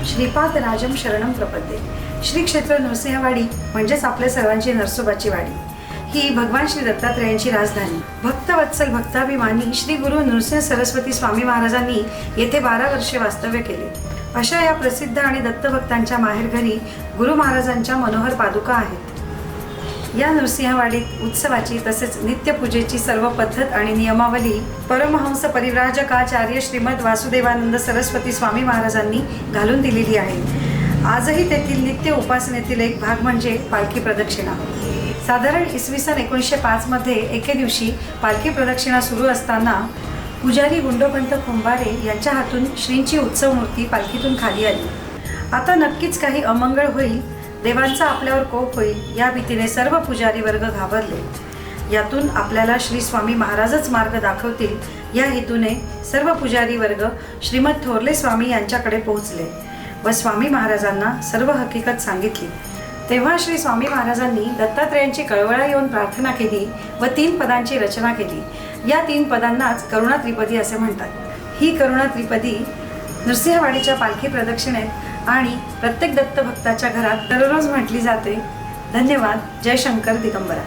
श्रीपाद राजम शरणम प्रपद्ये। श्री क्षेत्र नृसिंहवाडी म्हणजेच आपल्या सर्वांची नरसोबाची वाडी ही भगवान श्री दत्तात्रेयांची राजधानी। भक्तवत्सल भक्ताभिमानी श्री गुरु नृसिंह सरस्वती स्वामी महाराजांनी येथे 12 वर्षे वास्तव्य केले। अशा या प्रसिद्ध आणि दत्तभक्तांच्या माहेरघरी गुरु महाराजांच्या मनोहर पादुका आहेत। या नृसिंहवाडीत उत्सवाची तसेच नित्यपूजेची सर्व पद्धत आणि नियमावली परमहंस परिव्राजकाचार्य श्रीमद वासुदेवानंद सरस्वती स्वामी महाराजांनी घालून दिलेली आहे। आजही तेथील नित्य उपासनेतील एक भाग म्हणजे पालखी प्रदक्षिणा। साधारण इसवी सन 1905 मध्ये एके दिवशी पालखी प्रदक्षिणा सुरू असताना पुजारी गुंडोपंत कुंभारे यांच्या हातून श्रींची उत्सव मूर्ती पालखीतून खाली आली। आता नक्कीच काही अमंगळ होईल, देवांचा आपल्यावर कोप होईल या भीतीने सर्व पुजारी वर्ग घाबरले। यातून आपल्याला श्री स्वामी महाराजच मार्ग दाखवतील या हेतूने सर्व पुजारी वर्ग श्रीमद थोरले स्वामी यांच्याकडे पोहोचले व स्वामी महाराजांना सर्व हकीकत सांगितली। तेव्हा श्री स्वामी महाराजांनी दत्तात्रेयांची कळवळा येऊन प्रार्थना केली व 3 पदांची रचना केली। या 3 पदांनाच करुणा त्रिपदी असे म्हणतात। ही करुणा त्रिपदी नृसिंहवाडीच्या पालखी प्रदक्षिणेत आणि प्रत्येक दत्तभक्ताच्या घरात दररोज म्हटली जाते। धन्यवाद। जय शंकर दिगंबरा।